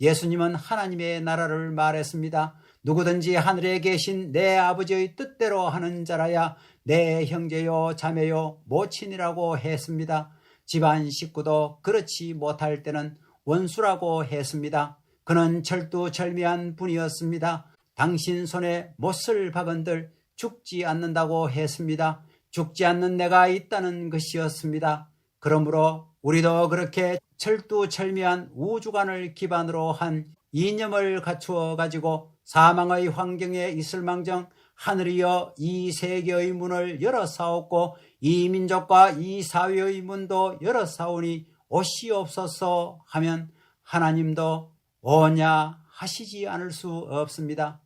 예수님은 하나님의 나라를 말했습니다. 누구든지 하늘에 계신 내 아버지의 뜻대로 하는 자라야 내 형제요 자매요 모친이라고 했습니다. 집안 식구도 그렇지 못할 때는 원수라고 했습니다. 그는 철두철미한 분이었습니다. 당신 손에 못을 박은들 죽지 않는다고 했습니다. 죽지 않는 내가 있다는 것이었습니다. 그러므로 우리도 그렇게 철두철미한 우주관을 기반으로 한 이념을 갖추어 가지고 사망의 환경에 있을망정 하늘이여 이 세계의 문을 열어사옵고 이 민족과 이 사회의 문도 열어사오니 오시옵소서 하면 하나님도 오냐 하시지 않을 수 없습니다.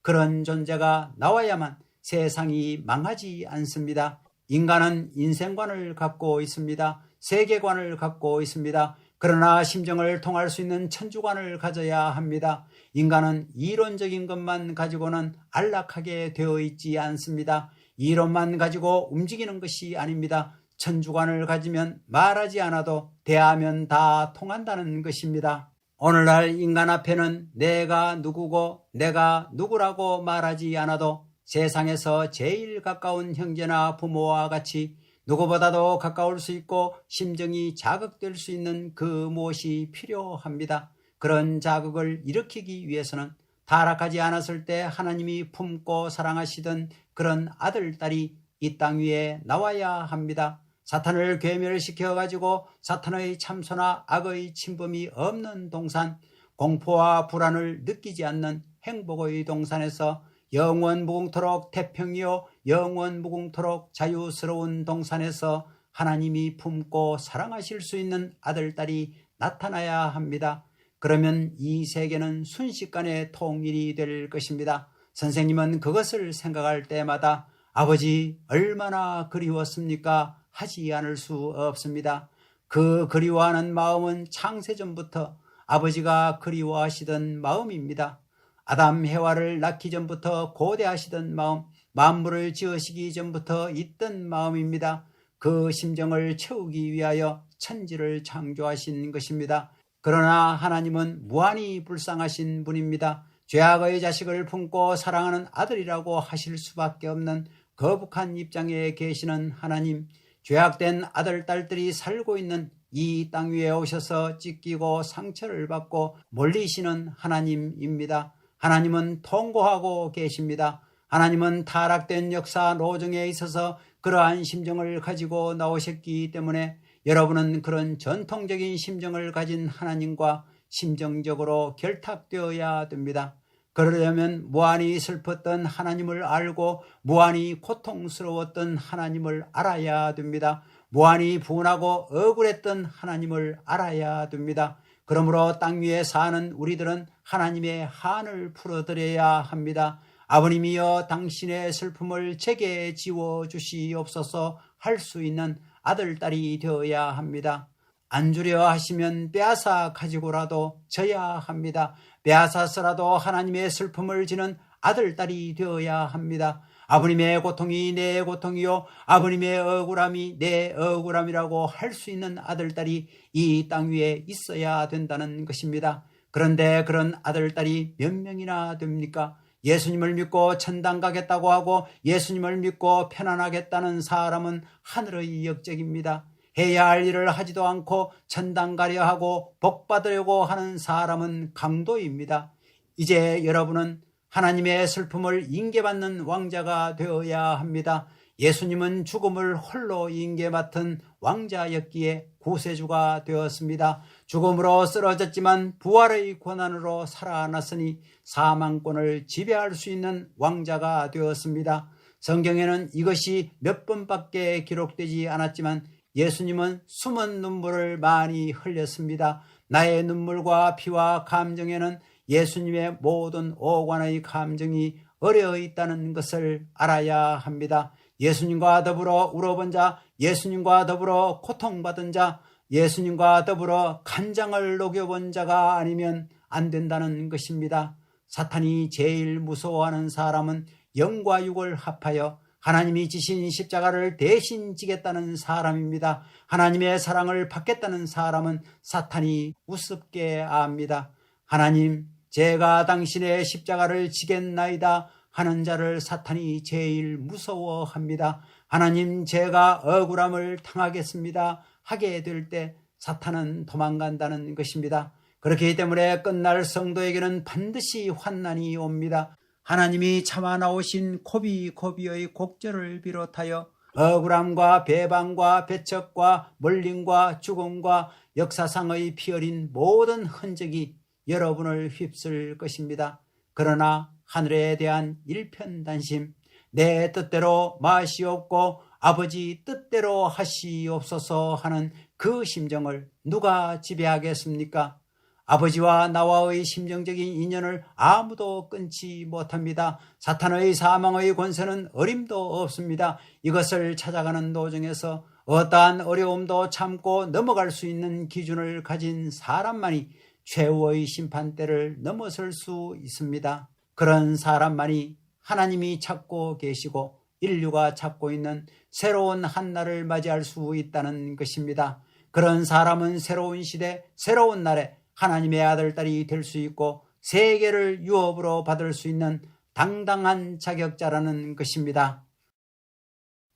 그런 존재가 나와야만 세상이 망하지 않습니다. 인간은 인생관을 갖고 있습니다. 세계관을 갖고 있습니다. 그러나 심정을 통할 수 있는 천주관을 가져야 합니다. 인간은 이론적인 것만 가지고는 안락하게 되어 있지 않습니다. 이론만 가지고 움직이는 것이 아닙니다. 천주관을 가지면 말하지 않아도 대하면 다 통한다는 것입니다. 오늘날 인간 앞에는 내가 누구고 내가 누구라고 말하지 않아도 세상에서 제일 가까운 형제나 부모와 같이 누구보다도 가까울 수 있고 심정이 자극될 수 있는 그 무엇이 필요합니다. 그런 자극을 일으키기 위해서는 타락하지 않았을 때 하나님이 품고 사랑하시던 그런 아들, 딸이 이 땅 위에 나와야 합니다. 사탄을 괴멸시켜가지고 사탄의 참소나 악의 침범이 없는 동산, 공포와 불안을 느끼지 않는 행복의 동산에서 영원 무궁토록 태평이요 영원 무궁토록 자유스러운 동산에서 하나님이 품고 사랑하실 수 있는 아들, 딸이 나타나야 합니다. 그러면 이 세계는 순식간에 통일이 될 것입니다. 선생님은 그것을 생각할 때마다 아버지 얼마나 그리웠습니까? 하지 않을 수 없습니다. 그 그리워하는 마음은 창세전부터 아버지가 그리워하시던 마음입니다. 아담 해와를 낳기 전부터 고대하시던 마음, 만물을 지으시기 전부터 있던 마음입니다. 그 심정을 채우기 위하여 천지를 창조하신 것입니다. 그러나 하나님은 무한히 불쌍하신 분입니다. 죄악의 자식을 품고 사랑하는 아들이라고 하실 수밖에 없는 거북한 입장에 계시는 하나님, 죄악된 아들, 딸들이 살고 있는 이 땅 위에 오셔서 찢기고 상처를 받고 몰리시는 하나님입니다. 하나님은 통고하고 계십니다. 하나님은 타락된 역사 노정에 있어서 그러한 심정을 가지고 나오셨기 때문에 여러분은 그런 전통적인 심정을 가진 하나님과 심정적으로 결탁되어야 됩니다. 그러려면 무한히 슬펐던 하나님을 알고 무한히 고통스러웠던 하나님을 알아야 됩니다. 무한히 분하고 억울했던 하나님을 알아야 됩니다. 그러므로 땅 위에 사는 우리들은 하나님의 한을 풀어드려야 합니다. 아버님이여 당신의 슬픔을 제게 지워주시옵소서 할 수 있는 아들, 딸이 되어야 합니다. 안 주려 하시면 빼앗아 가지고라도 져야 합니다. 빼앗아서라도 하나님의 슬픔을 지는 아들, 딸이 되어야 합니다. 아버님의 고통이 내 고통이요 아버님의 억울함이 내 억울함이라고 할 수 있는 아들, 딸이 이 땅 위에 있어야 된다는 것입니다. 그런데 그런 아들, 딸이 몇 명이나 됩니까? 예수님을 믿고 천당 가겠다고 하고 예수님을 믿고 편안하겠다는 사람은 하늘의 역적입니다. 해야 할 일을 하지도 않고 천당 가려 하고 복 받으려고 하는 사람은 강도입니다. 이제 여러분은 하나님의 슬픔을 인계받는 왕자가 되어야 합니다. 예수님은 죽음을 홀로 인계 맡은 왕자였기에 구세주가 되었습니다. 죽음으로 쓰러졌지만 부활의 권한으로 살아났으니 사망권을 지배할 수 있는 왕자가 되었습니다. 성경에는 이것이 몇 번밖에 기록되지 않았지만 예수님은 숨은 눈물을 많이 흘렸습니다. 나의 눈물과 피와 감정에는 예수님의 모든 오관의 감정이 어려 있다는 것을 알아야 합니다. 예수님과 더불어 울어본 자, 예수님과 더불어 고통받은 자, 예수님과 더불어 간장을 녹여본 자가 아니면 안 된다는 것입니다. 사탄이 제일 무서워하는 사람은 영과 육을 합하여 하나님이 지신 십자가를 대신 지겠다는 사람입니다. 하나님의 사랑을 받겠다는 사람은 사탄이 우습게 압니다. 하나님, 제가 당신의 십자가를 지겠나이다 하는 자를 사탄이 제일 무서워합니다. 하나님, 제가 억울함을 당하겠습니다 하게 될 때 사탄은 도망간다는 것입니다. 그렇기 때문에 끝날 성도에게는 반드시 환난이 옵니다. 하나님이 참아 나오신 고비의 곡절을 비롯하여 억울함과 배반과 배척과 멀림과 죽음과 역사상의 피 어린 모든 흔적이 여러분을 휩쓸 것입니다. 그러나 하늘에 대한 일편단심, 내 뜻대로 마시옵고 아버지 뜻대로 하시옵소서 하는 그 심정을 누가 지배하겠습니까? 아버지와 나와의 심정적인 인연을 아무도 끊지 못합니다. 사탄의 사망의 권세는 어림도 없습니다. 이것을 찾아가는 도중에서 어떠한 어려움도 참고 넘어갈 수 있는 기준을 가진 사람만이 최후의 심판대를 넘어설 수 있습니다. 그런 사람만이 하나님이 찾고 계시고 인류가 찾고 있는 새로운 한날을 맞이할 수 있다는 것입니다. 그런 사람은 새로운 시대, 새로운 날에 하나님의 아들딸이 될 수 있고 세계를 유업으로 받을 수 있는 당당한 자격자라는 것입니다.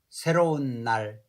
새로운 날,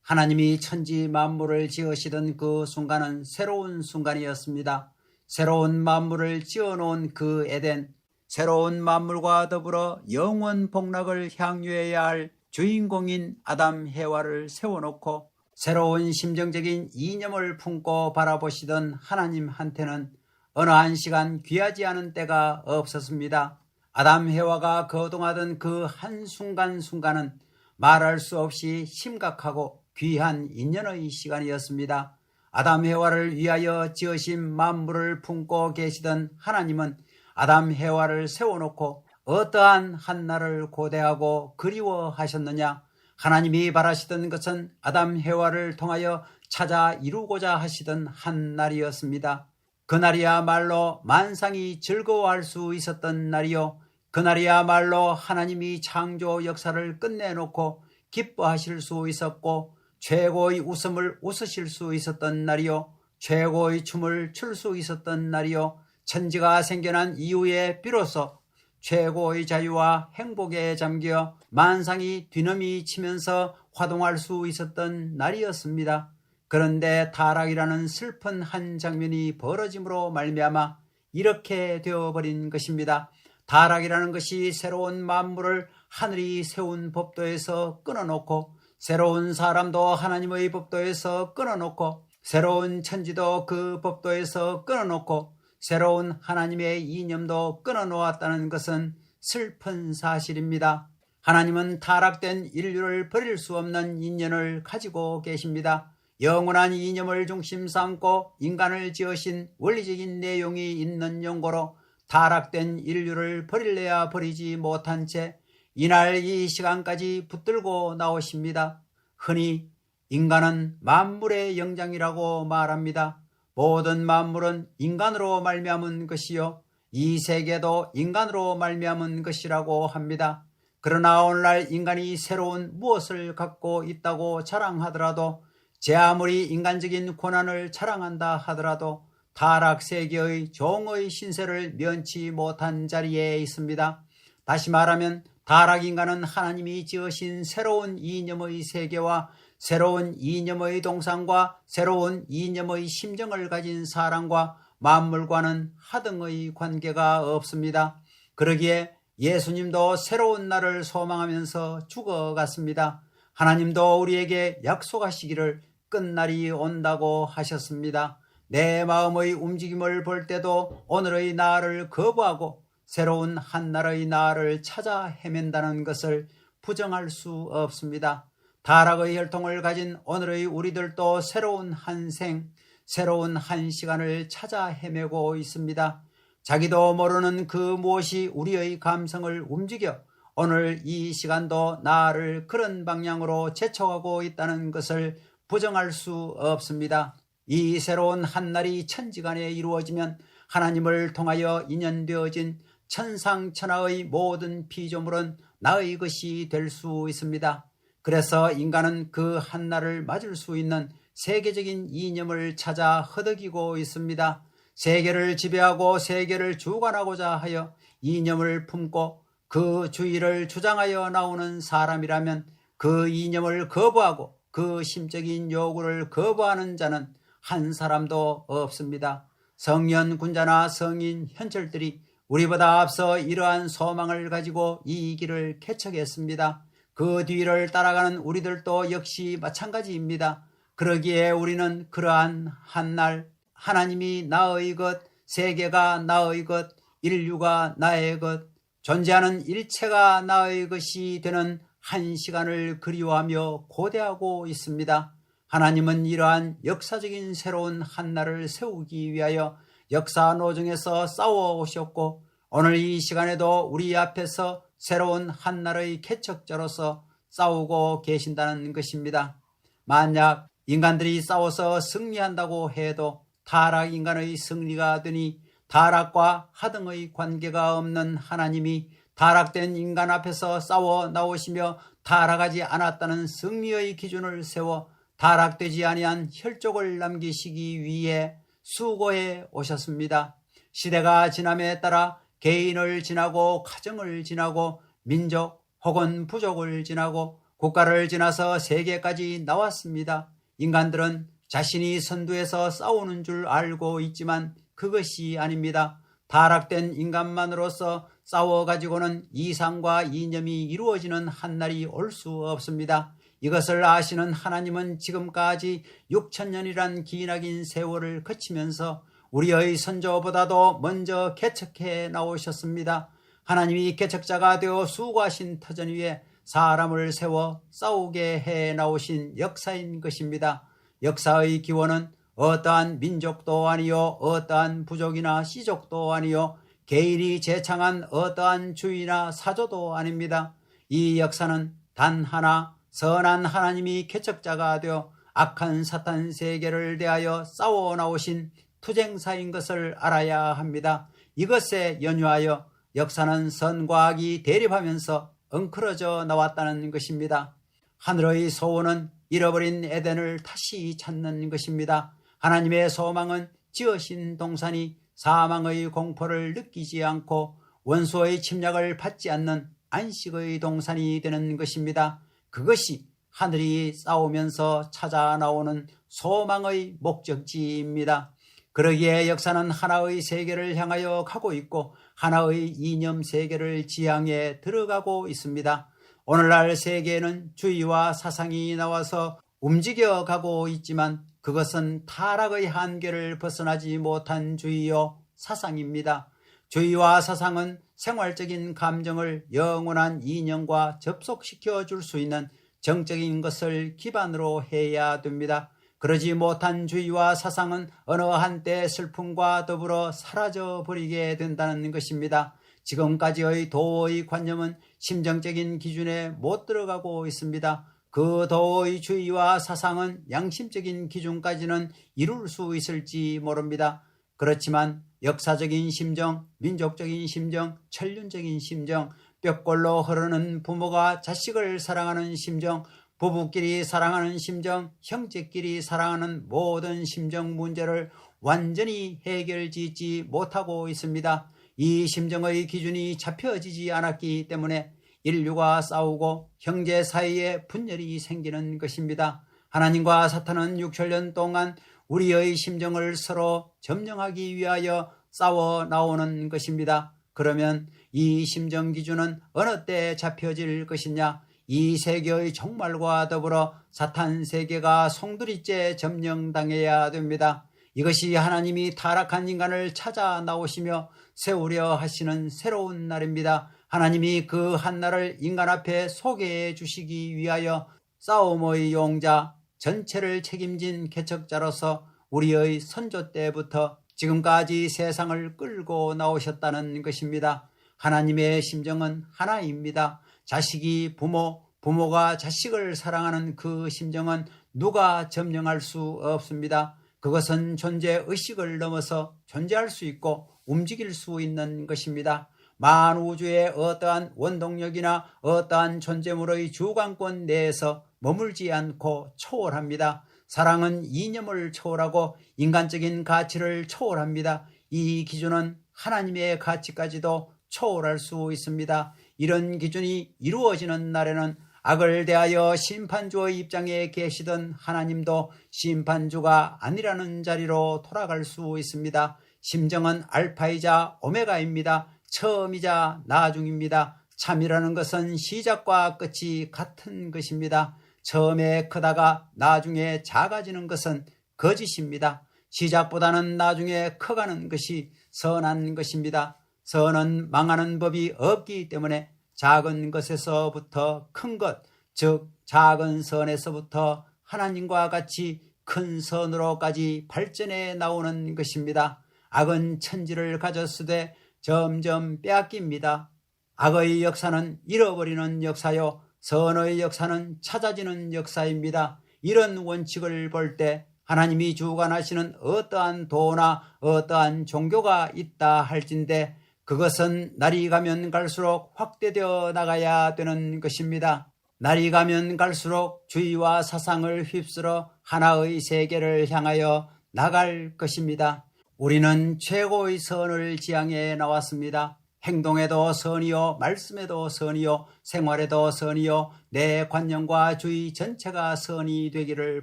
하나님이 천지 만물을 지으시던 그 순간은 새로운 순간이었습니다. 새로운 만물을 지어놓은 그 에덴, 새로운 만물과 더불어 영원 복락을 향유해야 할 주인공인 아담 해와를 세워놓고 새로운 심정적인 이념을 품고 바라보시던 하나님한테는 어느 한 시간 귀하지 않은 때가 없었습니다. 아담 해와가 거동하던 그 한순간순간은 말할 수 없이 심각하고 귀한 인연의 시간이었습니다. 아담 해와를 위하여 지으신 만물을 품고 계시던 하나님은 아담 해와를 세워놓고 어떠한 한날을 고대하고 그리워하셨느냐? 하나님이 바라시던 것은 아담 해와를 통하여 찾아 이루고자 하시던 한 날이었습니다. 그날이야말로 만상이 즐거워할 수 있었던 날이요, 그날이야말로 하나님이 창조 역사를 끝내놓고 기뻐하실 수 있었고 최고의 웃음을 웃으실 수 있었던 날이요, 최고의 춤을 출 수 있었던 날이요, 천지가 생겨난 이후에 비로소 최고의 자유와 행복에 잠겨 만상이 뒤넘이 치면서 화동할 수 있었던 날이었습니다. 그런데 타락이라는 슬픈 한 장면이 벌어짐으로 말미암아 이렇게 되어버린 것입니다. 타락이라는 것이 새로운 만물을 하늘이 세운 법도에서 끊어놓고 새로운 사람도 하나님의 법도에서 끊어놓고 새로운 천지도 그 법도에서 끊어놓고 새로운 하나님의 이념도 끊어놓았다는 것은 슬픈 사실입니다. 하나님은 타락된 인류를 버릴 수 없는 인연을 가지고 계십니다. 영원한 이념을 중심 삼고 인간을 지으신 원리적인 내용이 있는 연고로 타락된 인류를 버릴래야 버리지 못한 채 이날 이 시간까지 붙들고 나오십니다. 흔히 인간은 만물의 영장이라고 말합니다. 모든 만물은 인간으로 말미암은 것이요, 이 세계도 인간으로 말미암은 것이라고 합니다. 그러나 오늘날 인간이 새로운 무엇을 갖고 있다고 자랑하더라도, 제 아무리 인간적인 권한을 자랑한다 하더라도 타락세계의 종의 신세를 면치 못한 자리에 있습니다. 다시 말하면 타락인간은 하나님이 지으신 새로운 이념의 세계와 새로운 이념의 동상과 새로운 이념의 심정을 가진 사람과 만물과는 하등의 관계가 없습니다. 그러기에 예수님도 새로운 날을 소망하면서 죽어갔습니다. 하나님도 우리에게 약속하시기를 끝날이 온다고 하셨습니다. 내 마음의 움직임을 볼 때도 오늘의 나를 거부하고 새로운 한날의 나를 찾아 헤맨다는 것을 부정할 수 없습니다. 타락의 혈통을 가진 오늘의 우리들도 새로운 한 생, 새로운 한 시간을 찾아 헤매고 있습니다. 자기도 모르는 그 무엇이 우리의 감성을 움직여 오늘 이 시간도 나를 그런 방향으로 재촉하고 있다는 것을 부정할 수 없습니다. 이 새로운 한날이 천지간에 이루어지면 하나님을 통하여 인연되어진 천상천하의 모든 피조물은 나의 것이 될 수 있습니다. 그래서 인간은 그 한날을 맞을 수 있는 세계적인 이념을 찾아 허덕이고 있습니다. 세계를 지배하고 세계를 주관하고자 하여 이념을 품고 그 주의를 주장하여 나오는 사람이라면 그 이념을 거부하고 그 심적인 요구를 거부하는 자는 한 사람도 없습니다. 성년 군자나 성인 현철들이 우리보다 앞서 이러한 소망을 가지고 이 길을 개척했습니다. 그 뒤를 따라가는 우리들도 역시 마찬가지입니다. 그러기에 우리는 그러한 한날 하나님이 나의 것, 세계가 나의 것, 인류가 나의 것, 존재하는 일체가 나의 것이 되는 한 시간을 그리워하며 고대하고 있습니다. 하나님은 이러한 역사적인 새로운 한날을 세우기 위하여 역사 노정에서 싸워오셨고 오늘 이 시간에도 우리 앞에서 새로운 한날의 개척자로서 싸우고 계신다는 것입니다. 만약 인간들이 싸워서 승리한다고 해도 타락인간의 승리가 되니 타락과 하등의 관계가 없는 하나님이 타락된 인간 앞에서 싸워 나오시며 타락하지 않았다는 승리의 기준을 세워 타락되지 아니한 혈족을 남기시기 위해 수고해 오셨습니다. 시대가 지남에 따라 개인을 지나고 가정을 지나고 민족 혹은 부족을 지나고 국가를 지나서 세계까지 나왔습니다. 인간들은 자신이 선두에서 싸우는 줄 알고 있지만 그것이 아닙니다. 타락된 인간만으로서 싸워가지고는 이상과 이념이 이루어지는 한날이 올 수 없습니다. 이것을 아시는 하나님은 지금까지 6천년이란 기나긴 세월을 거치면서 우리의 선조보다도 먼저 개척해 나오셨습니다. 하나님이 개척자가 되어 수고하신 터전 위에 사람을 세워 싸우게 해 나오신 역사인 것입니다. 역사의 기원은 어떠한 민족도 아니요 어떠한 부족이나 씨족도 아니요 개인이 제창한 어떠한 주의나 사조도 아닙니다. 이 역사는 단 하나 선한 하나님이 개척자가 되어 악한 사탄 세계를 대하여 싸워 나오신 투쟁사인 것을 알아야 합니다. 이것에 연유하여 역사는 선과 악이 대립하면서 엉클어져 나왔다는 것입니다. 하늘의 소원은 잃어버린 에덴을 다시 찾는 것입니다. 하나님의 소망은 지으신 동산이 사망의 공포를 느끼지 않고 원수의 침략을 받지 않는 안식의 동산이 되는 것입니다. 그것이 하늘이 싸우면서 찾아 나오는 소망의 목적지입니다. 그러기에 역사는 하나의 세계를 향하여 가고 있고 하나의 이념 세계를 지향해 들어가고 있습니다. 오늘날 세계에는 주의와 사상이 나와서 움직여가고 있지만 그것은 타락의 한계를 벗어나지 못한 주의요 사상입니다. 주의와 사상은 생활적인 감정을 영원한 이념과 접속시켜 줄 수 있는 정적인 것을 기반으로 해야 됩니다. 그러지 못한 주의와 사상은 어느 한때 슬픔과 더불어 사라져 버리게 된다는 것입니다. 지금까지의 도의 관념은 심정적인 기준에 못 들어가고 있습니다. 그 도의 주의와 사상은 양심적인 기준까지는 이룰 수 있을지 모릅니다. 그렇지만 역사적인 심정, 민족적인 심정, 천륜적인 심정, 뼈골로 흐르는 부모가 자식을 사랑하는 심정, 부부끼리 사랑하는 심정, 형제끼리 사랑하는 모든 심정 문제를 완전히 해결짓지 못하고 있습니다. 이 심정의 기준이 잡혀지지 않았기 때문에 인류가 싸우고 형제 사이에 분열이 생기는 것입니다. 하나님과 사탄은 6천년 동안 우리의 심정을 서로 점령하기 위하여 싸워 나오는 것입니다. 그러면 이 심정 기준은 어느 때 잡혀질 것이냐? 이 세계의 종말과 더불어 사탄 세계가 송두리째 점령당해야 됩니다. 이것이 하나님이 타락한 인간을 찾아 나오시며 세우려 하시는 새로운 날입니다. 하나님이 그 한날을 인간 앞에 소개해 주시기 위하여 싸움의 용자, 전체를 책임진 개척자로서 우리의 선조 때부터 지금까지 세상을 끌고 나오셨다는 것입니다. 하나님의 심정은 하나입니다. 자식이 부모, 부모가 자식을 사랑하는 그 심정은 누가 점령할 수 없습니다. 그것은 존재의식을 넘어서 존재할 수 있고 움직일 수 있는 것입니다. 만우주의 어떠한 원동력이나 어떠한 존재물의 주관권 내에서 머물지 않고 초월합니다. 사랑은 이념을 초월하고 인간적인 가치를 초월합니다. 이 기준은 하나님의 가치까지도 초월할 수 있습니다. 이런 기준이 이루어지는 날에는 악을 대하여 심판주의 입장에 계시던 하나님도 심판주가 아니라는 자리로 돌아갈 수 있습니다. 심정은 알파이자 오메가입니다. 처음이자 나중입니다. 참이라는 것은 시작과 끝이 같은 것입니다. 처음에 크다가 나중에 작아지는 것은 거짓입니다. 시작보다는 나중에 커가는 것이 선한 것입니다. 선은 망하는 법이 없기 때문에 작은 것에서부터 큰 것, 즉 작은 선에서부터 하나님과 같이 큰 선으로까지 발전해 나오는 것입니다. 악은 천지를 가졌으되 점점 빼앗깁니다. 악의 역사는 잃어버리는 역사요, 선의 역사는 찾아지는 역사입니다. 이런 원칙을 볼 때 하나님이 주관하시는 어떠한 도나 어떠한 종교가 있다 할진대 그것은 날이 가면 갈수록 확대되어 나가야 되는 것입니다. 날이 가면 갈수록 주의와 사상을 휩쓸어 하나의 세계를 향하여 나갈 것입니다. 우리는 최고의 선을 지향해 나왔습니다. 행동에도 선이요, 말씀에도 선이요, 생활에도 선이요, 내 관념과 주의 전체가 선이 되기를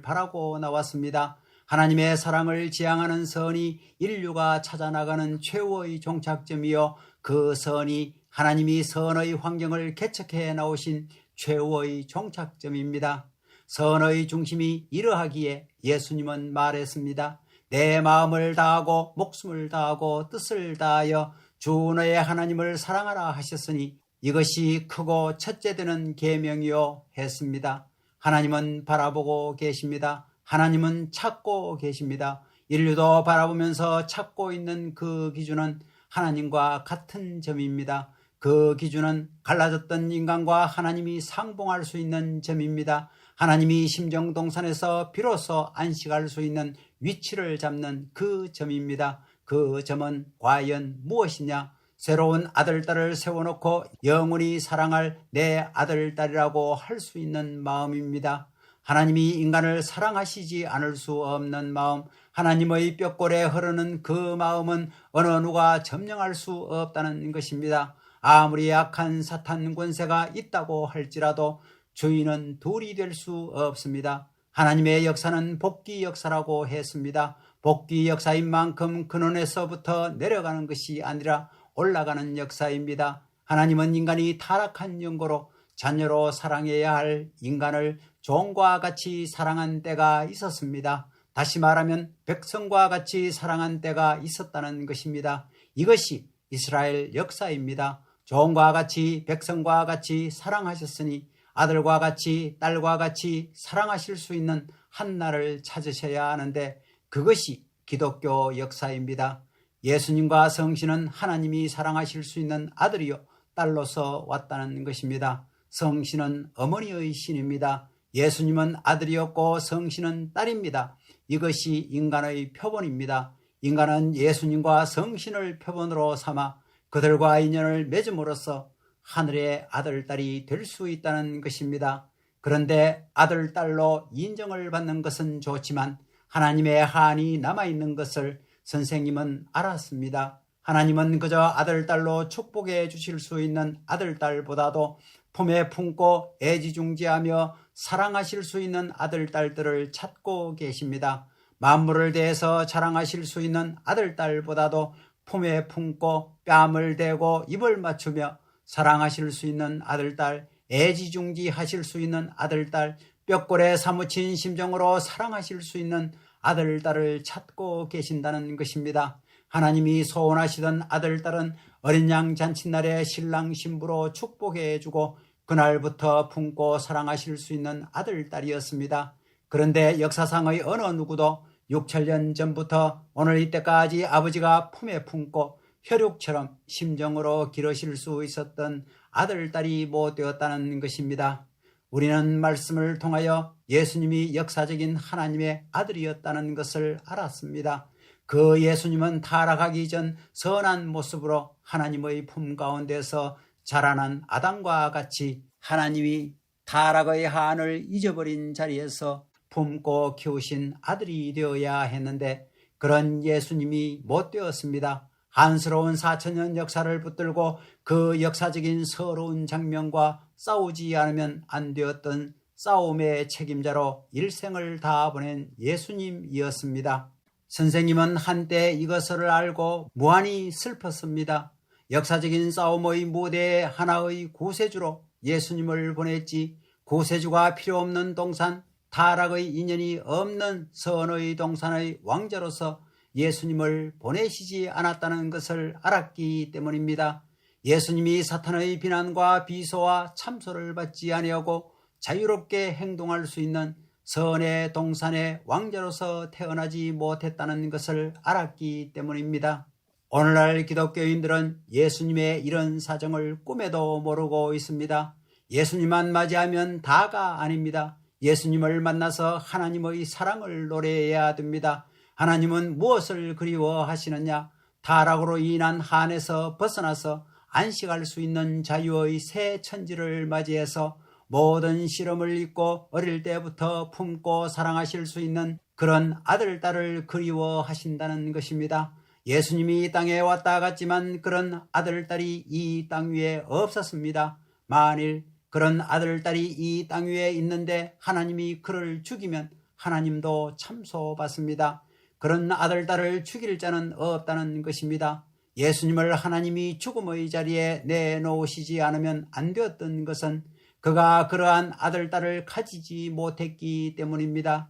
바라고 나왔습니다. 하나님의 사랑을 지향하는 선이 인류가 찾아나가는 최후의 종착점이요, 그 선이 하나님이 선의 환경을 개척해 나오신 최후의 종착점입니다. 선의 중심이 이러하기에 예수님은 말했습니다. 내 마음을 다하고 목숨을 다하고 뜻을 다하여 주 너의 하나님을 사랑하라 하셨으니 이것이 크고 첫째 되는 계명이요 했습니다. 하나님은 바라보고 계십니다. 하나님은 찾고 계십니다. 인류도 바라보면서 찾고 있는 그 기준은 하나님과 같은 점입니다. 그 기준은 갈라졌던 인간과 하나님이 상봉할 수 있는 점입니다. 하나님이 심정동산에서 비로소 안식할 수 있는 위치를 잡는 그 점입니다. 그 점은 과연 무엇이냐? 새로운 아들딸을 세워놓고 영원히 사랑할 내 아들딸이라고 할 수 있는 마음입니다. 하나님이 인간을 사랑하시지 않을 수 없는 마음, 하나님의 뼈골에 흐르는 그 마음은 어느 누가 점령할 수 없다는 것입니다. 아무리 약한 사탄 권세가 있다고 할지라도 주인은 둘이 될 수 없습니다. 하나님의 역사는 복귀 역사라고 했습니다. 복귀 역사인 만큼 근원에서부터 내려가는 것이 아니라 올라가는 역사입니다. 하나님은 인간이 타락한 연고로 자녀로 사랑해야 할 인간을 종과 같이 사랑한 때가 있었습니다. 다시 말하면 백성과 같이 사랑한 때가 있었다는 것입니다. 이것이 이스라엘 역사입니다. 종과 같이 백성과 같이 사랑하셨으니 아들과 같이 딸과 같이 사랑하실 수 있는 한 날을 찾으셔야 하는데 그것이 기독교 역사입니다. 예수님과 성신은 하나님이 사랑하실 수 있는 아들이요 딸로서 왔다는 것입니다. 성신은 어머니의 신입니다. 예수님은 아들이었고 성신은 딸입니다. 이것이 인간의 표본입니다. 인간은 예수님과 성신을 표본으로 삼아 그들과 인연을 맺음으로써 하늘의 아들, 딸이 될 수 있다는 것입니다. 그런데 아들, 딸로 인정을 받는 것은 좋지만 하나님의 한이 남아있는 것을 선생님은 알았습니다. 하나님은 그저 아들, 딸로 축복해 주실 수 있는 아들, 딸보다도 품에 품고 애지중지하며 사랑하실 수 있는 아들, 딸들을 찾고 계십니다. 만물을 대해서 자랑하실 수 있는 아들, 딸보다도 품에 품고 뺨을 대고 입을 맞추며 사랑하실 수 있는 아들, 딸, 애지중지하실 수 있는 아들, 딸, 뼈골에 사무친 심정으로 사랑하실 수 있는 아들, 딸을 찾고 계신다는 것입니다. 하나님이 소원하시던 아들, 딸은 어린 양 잔칫날에 신랑 신부로 축복해 주고 그날부터 품고 사랑하실 수 있는 아들, 딸이었습니다. 그런데 역사상의 어느 누구도 6,000년 전부터 오늘 이때까지 아버지가 품에 품고 혈육처럼 심정으로 기르실 수 있었던 아들, 딸이 못 되었다는 것입니다. 우리는 말씀을 통하여 예수님이 역사적인 하나님의 아들이었다는 것을 알았습니다. 그 예수님은 타락하기 전 선한 모습으로 하나님의 품 가운데서 자라난 아담과 같이 하나님이 타락의 한을 잊어버린 자리에서 품고 키우신 아들이 되어야 했는데 그런 예수님이 못 되었습니다. 한스러운 4,000년 역사를 붙들고 그 역사적인 서러운 장면과 싸우지 않으면 안 되었던 싸움의 책임자로 일생을 다 보낸 예수님이었습니다. 선생님은 한때 이것을 알고 무한히 슬펐습니다. 역사적인 싸움의 무대에 하나의 구세주로 예수님을 보냈지 구세주가 필요 없는 동산, 타락의 인연이 없는 선의 동산의 왕자로서 예수님을 보내시지 않았다는 것을 알았기 때문입니다. 예수님이 사탄의 비난과 비소와 참소를 받지 아니하고 자유롭게 행동할 수 있는 선의 동산의 왕자로서 태어나지 못했다는 것을 알았기 때문입니다. 오늘날 기독교인들은 예수님의 이런 사정을 꿈에도 모르고 있습니다. 예수님만 맞이하면 다가 아닙니다. 예수님을 만나서 하나님의 사랑을 노래해야 됩니다. 하나님은 무엇을 그리워하시느냐? 타락으로 인한 한에서 벗어나서 안식할 수 있는 자유의 새 천지를 맞이해서 모든 시름을 잊고 어릴 때부터 품고 사랑하실 수 있는 그런 아들, 딸을 그리워하신다는 것입니다. 예수님이 이 땅에 왔다 갔지만 그런 아들, 딸이 이 땅 위에 없었습니다. 만일 그런 아들, 딸이 이 땅 위에 있는데 하나님이 그를 죽이면 하나님도 참소받습니다. 그런 아들, 딸을 죽일 자는 없다는 것입니다. 예수님을 하나님이 죽음의 자리에 내놓으시지 않으면 안 되었던 것은 그가 그러한 아들, 딸을 가지지 못했기 때문입니다.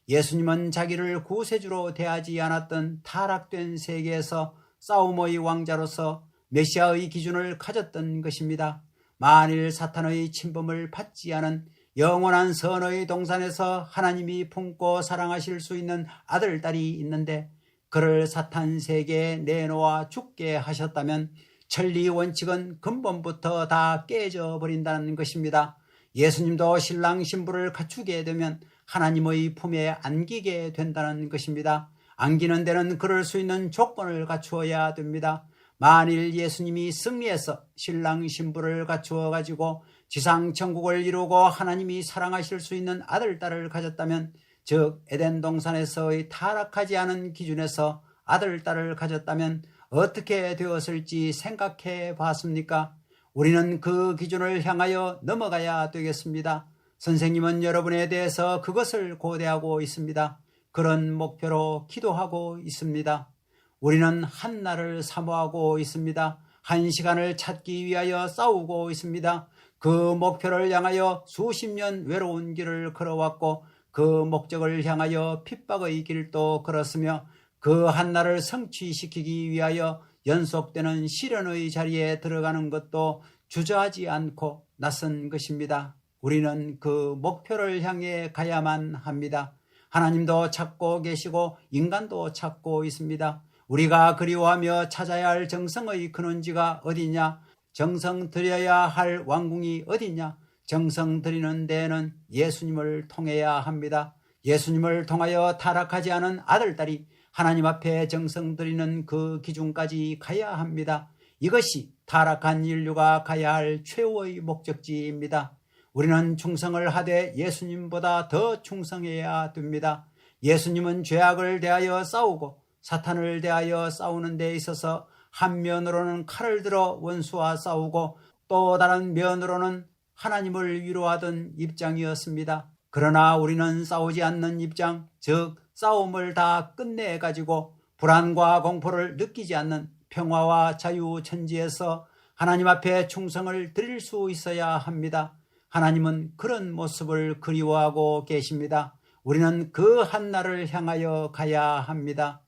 예수님은 자기를 구세주로 대하지 않았던 타락된 세계에서 싸움의 왕자로서 메시아의 기준을 가졌던 것입니다. 만일 사탄의 침범을 받지 않은 영원한 선의 동산에서 하나님이 품고 사랑하실 수 있는 아들, 딸이 있는데 그를 사탄 세계에 내놓아 죽게 하셨다면 천리 원칙은 근본부터 다 깨져 버린다는 것입니다. 예수님도 신랑 신부를 갖추게 되면 하나님의 품에 안기게 된다는 것입니다. 안기는 데는 그럴 수 있는 조건을 갖추어야 됩니다. 만일 예수님이 승리해서 신랑 신부를 갖추어 가지고 지상 천국을 이루고 하나님이 사랑하실 수 있는 아들, 딸을 가졌다면 즉 에덴 동산에서의 타락하지 않은 기준에서 아들, 딸을 가졌다면 어떻게 되었을지 생각해 봤습니까? 우리는 그 기준을 향하여 넘어가야 되겠습니다. 선생님은 여러분에 대해서 그것을 고대하고 있습니다. 그런 목표로 기도하고 있습니다. 우리는 한 날을 사모하고 있습니다. 한 시간을 찾기 위하여 싸우고 있습니다. 그 목표를 향하여 수십 년 외로운 길을 걸어왔고 그 목적을 향하여 핍박의 길도 걸었으며 그 한날을 성취시키기 위하여 연속되는 시련의 자리에 들어가는 것도 주저하지 않고 나선 것입니다. 우리는 그 목표를 향해 가야만 합니다. 하나님도 찾고 계시고 인간도 찾고 있습니다. 우리가 그리워하며 찾아야 할 정성의 근원지가 어디냐? 정성 드려야 할 왕궁이 어디냐? 정성 드리는 데에는 예수님을 통해야 합니다. 예수님을 통하여 타락하지 않은 아들, 딸이 하나님 앞에 정성 드리는 그 기준까지 가야 합니다. 이것이 타락한 인류가 가야 할 최후의 목적지입니다. 우리는 충성을 하되 예수님보다 더 충성해야 됩니다. 예수님은 죄악을 대하여 싸우고 사탄을 대하여 싸우는 데 있어서 한 면으로는 칼을 들어 원수와 싸우고 또 다른 면으로는 하나님을 위로하던 입장이었습니다. 그러나 우리는 싸우지 않는 입장, 즉 싸움을 다 끝내가지고 불안과 공포를 느끼지 않는 평화와 자유 천지에서 하나님 앞에 충성을 드릴 수 있어야 합니다. 하나님은 그런 모습을 그리워하고 계십니다. 우리는 그 한날을 향하여 가야 합니다.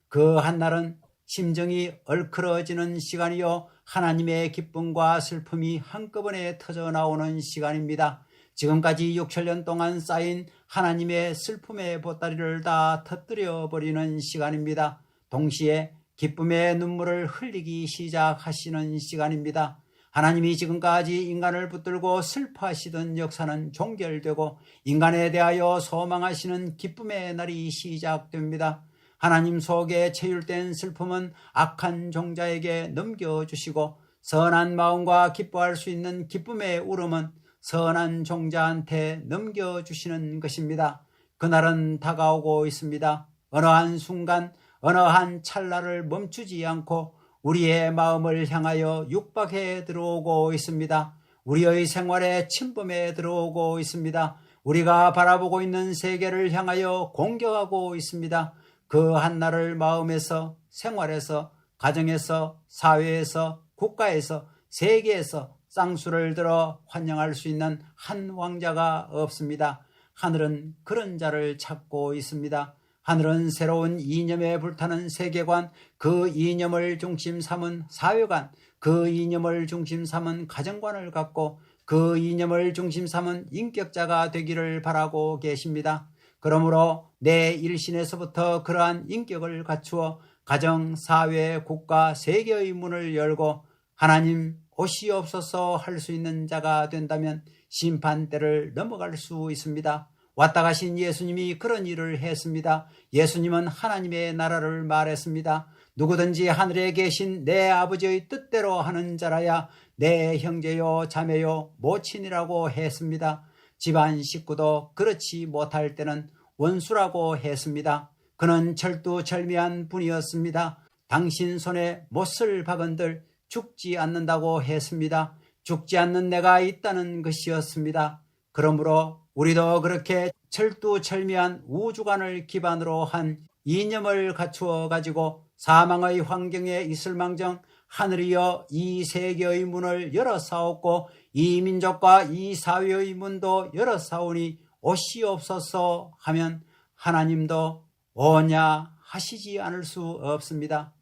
그 한날은 심정이 얼크러지는 시간이요 하나님의 기쁨과 슬픔이 한꺼번에 터져나오는 시간입니다. 지금까지 6,7년 동안 쌓인 하나님의 슬픔의 보따리를 다 터뜨려버리는 시간입니다. 동시에 기쁨의 눈물을 흘리기 시작하시는 시간입니다. 하나님이 지금까지 인간을 붙들고 슬퍼하시던 역사는 종결되고 인간에 대하여 소망하시는 기쁨의 날이 시작됩니다. 하나님 속에 체휼된 슬픔은 악한 종자에게 넘겨주시고 선한 마음과 기뻐할 수 있는 기쁨의 울음은 선한 종자한테 넘겨주시는 것입니다. 그날은 다가오고 있습니다. 어느 한 순간, 어느 한 찰나를 멈추지 않고 우리의 마음을 향하여 육박해 들어오고 있습니다. 우리의 생활에 침범해 들어오고 있습니다. 우리가 바라보고 있는 세계를 향하여 공격하고 있습니다. 그 한날을 마음에서, 생활에서, 가정에서, 사회에서, 국가에서, 세계에서 쌍수를 들어 환영할 수 있는 한 왕자가 없습니다. 하늘은 그런 자를 찾고 있습니다. 하늘은 새로운 이념에 불타는 세계관, 그 이념을 중심 삼은 사회관, 그 이념을 중심 삼은 가정관을 갖고 그 이념을 중심 삼은 인격자가 되기를 바라고 계십니다. 그러므로 내 일신에서부터 그러한 인격을 갖추어 가정, 사회, 국가, 세계의 문을 열고 하나님 오시옵소서 할 수 있는 자가 된다면 심판대를 넘어갈 수 있습니다. 왔다 가신 예수님이 그런 일을 했습니다. 예수님은 하나님의 나라를 말했습니다. 누구든지 하늘에 계신 내 아버지의 뜻대로 하는 자라야 내 형제요 자매요 모친이라고 했습니다. 집안 식구도 그렇지 못할 때는 원수라고 했습니다. 그는 철두철미한 분이었습니다. 당신 손에 못을 박은들 죽지 않는다고 했습니다. 죽지 않는 내가 있다는 것이었습니다. 그러므로 우리도 그렇게 철두철미한 우주관을 기반으로 한 이념을 갖추어 가지고 사망의 환경에 있을망정 하늘이여 이 세계의 문을 열어사옵고 이 민족과 이 사회의 문도 열어사오니 오시옵소서 하면 하나님도 오냐 하시지 않을 수 없습니다.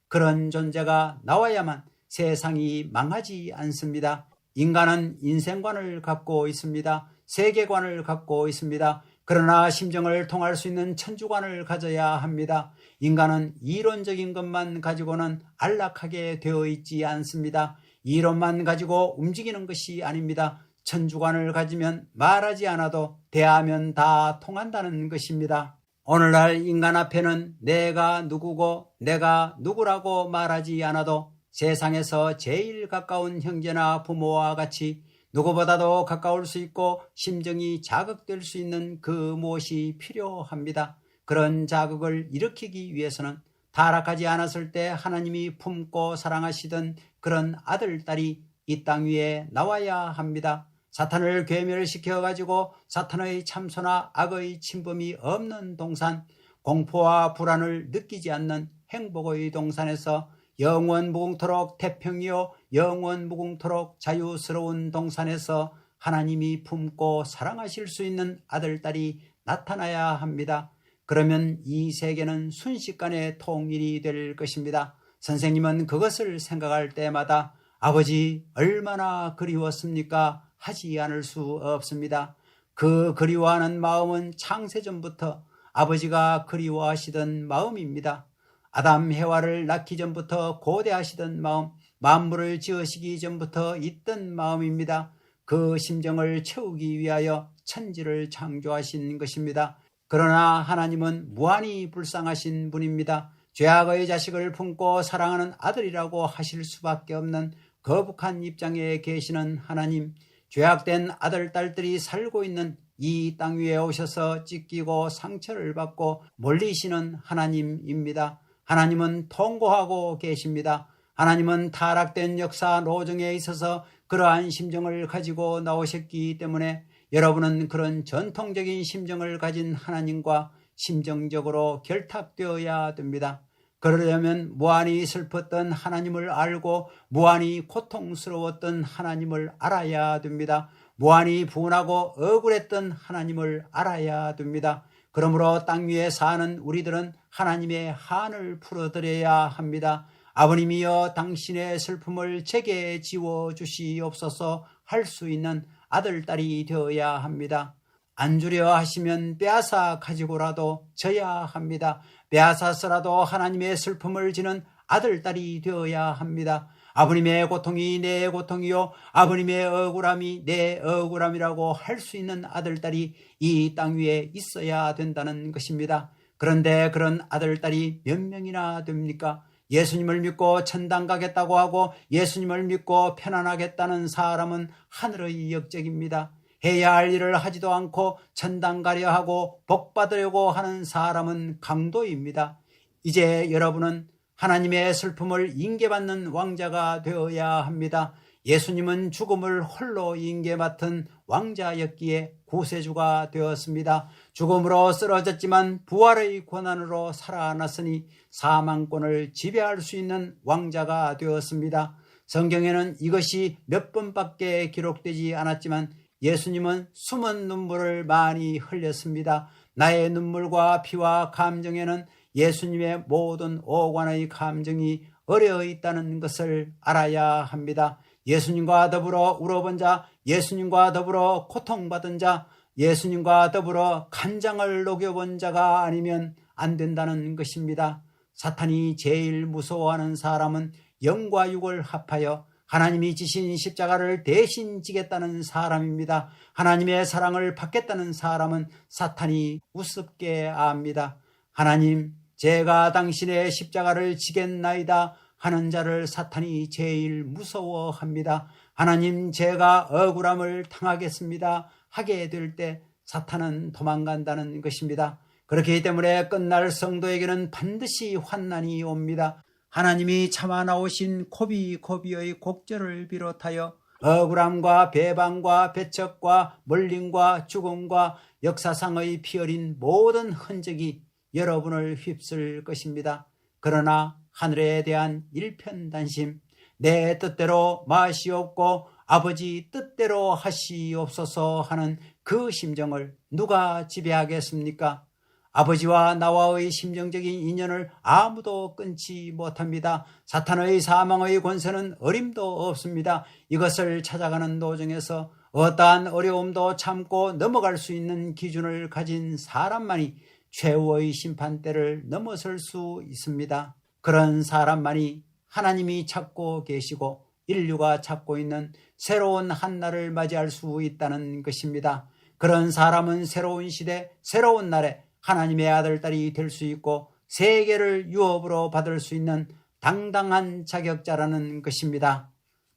그런 존재가 나와야만 세상이 망하지 않습니다. 인간은 인생관을 갖고 있습니다. 세계관을 갖고 있습니다. 그러나 심정을 통할 수 있는 천주관을 가져야 합니다. 인간은 이론적인 것만 가지고는 안락하게 되어 있지 않습니다. 이론만 가지고 움직이는 것이 아닙니다. 천주관을 가지면 말하지 않아도 대하면 다 통한다는 것입니다. 오늘날 인간 앞에는 내가 누구고 내가 누구라고 말하지 않아도 세상에서 제일 가까운 형제나 부모와 같이 누구보다도 가까울 수 있고 심정이 자극될 수 있는 그 무엇이 필요합니다. 그런 자극을 일으키기 위해서는 타락하지 않았을 때 하나님이 품고 사랑하시던 그런 아들, 딸이 이 땅 위에 나와야 합니다. 사탄을 괴멸시켜가지고 사탄의 참소나 악의 침범이 없는 동산, 공포와 불안을 느끼지 않는 행복의 동산에서 영원 무궁토록 태평이요 영원 무궁토록 자유스러운 동산에서 하나님이 품고 사랑하실 수 있는 아들, 딸이 나타나야 합니다. 그러면 이 세계는 순식간에 통일이 될 것입니다. 선생님은 그것을 생각할 때마다 아버지 얼마나 그리웠습니까? 하지 않을 수 없습니다. 그 그리워하는 마음은 창세전부터 아버지가 그리워하시던 마음입니다. 아담 해와를 낳기 전부터 고대하시던 마음, 만물을 지으시기 전부터 있던 마음입니다. 그 심정을 채우기 위하여 천지를 창조하신 것입니다. 그러나 하나님은 무한히 불쌍하신 분입니다. 죄악의 자식을 품고 사랑하는 아들이라고 하실 수밖에 없는 거북한 입장에 계시는 하나님, 죄악된 아들, 딸들이 살고 있는 이 땅 위에 오셔서 찢기고 상처를 받고 몰리시는 하나님입니다. 하나님은 통고하고 계십니다. 하나님은 타락된 역사 노정에 있어서 그러한 심정을 가지고 나오셨기 때문에 여러분은 그런 전통적인 심정을 가진 하나님과 심정적으로 결탁되어야 됩니다. 그러려면 무한히 슬펐던 하나님을 알고 무한히 고통스러웠던 하나님을 알아야 됩니다. 무한히 분하고 억울했던 하나님을 알아야 됩니다. 그러므로 땅 위에 사는 우리들은 하나님의 한을 풀어드려야 합니다. 아버님이여 당신의 슬픔을 제게 지워주시옵소서 할 수 있는 아들, 딸이 되어야 합니다. 안 주려 하시면 빼앗아 가지고라도 져야 합니다. 빼앗아서라도 하나님의 슬픔을 지는 아들, 딸이 되어야 합니다. 아버님의 고통이 내 고통이요 아버님의 억울함이 내 억울함이라고 할 수 있는 아들, 딸이 이 땅 위에 있어야 된다는 것입니다. 그런데 그런 아들, 딸이 몇 명이나 됩니까? 예수님을 믿고 천당 가겠다고 하고 예수님을 믿고 편안하겠다는 사람은 하늘의 역적입니다. 해야 할 일을 하지도 않고 천당 가려 하고 복 받으려고 하는 사람은 강도입니다. 이제 여러분은 하나님의 슬픔을 인계받는 왕자가 되어야 합니다. 예수님은 죽음을 홀로 인계 맡은 왕자였기에 구세주가 되었습니다. 죽음으로 쓰러졌지만 부활의 권한으로 살아났으니 사망권을 지배할 수 있는 왕자가 되었습니다. 성경에는 이것이 몇 번밖에 기록되지 않았지만 예수님은 숨은 눈물을 많이 흘렸습니다. 나의 눈물과 피와 감정에는 예수님의 모든 오관의 감정이 어려 있다는 것을 알아야 합니다. 예수님과 더불어 울어본 자, 예수님과 더불어 고통받은 자, 예수님과 더불어 간장을 녹여본 자가 아니면 안 된다는 것입니다. 사탄이 제일 무서워하는 사람은 영과 육을 합하여 하나님이 지신 십자가를 대신 지겠다는 사람입니다. 하나님의 사랑을 받겠다는 사람은 사탄이 우습게 압니다. 하나님, 제가 당신의 십자가를 지겠나이다 하는 자를 사탄이 제일 무서워합니다. 하나님, 제가 억울함을 당하겠습니다 하게 될 때 사탄은 도망간다는 것입니다. 그렇기 때문에 끝날 성도에게는 반드시 환난이 옵니다. 하나님이 참아 나오신 고비의 곡절을 비롯하여 억울함과 배반과 배척과 멀림과 죽음과 역사상의 피 어린 모든 흔적이 여러분을 휩쓸 것입니다. 그러나 하늘에 대한 일편단심, 내 뜻대로 마시옵고 아버지 뜻대로 하시옵소서 하는 그 심정을 누가 지배하겠습니까? 아버지와 나와의 심정적인 인연을 아무도 끊지 못합니다. 사탄의 사망의 권세는 어림도 없습니다. 이것을 찾아가는 도중에서 어떠한 어려움도 참고 넘어갈 수 있는 기준을 가진 사람만이 최후의 심판대를 넘어설 수 있습니다. 그런 사람만이 하나님이 찾고 계시고 인류가 찾고 있는 새로운 한날을 맞이할 수 있다는 것입니다. 그런 사람은 새로운 시대, 새로운 날에 하나님의 아들, 딸이 될 수 있고 세계를 유업으로 받을 수 있는 당당한 자격자라는 것입니다.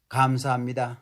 감사합니다.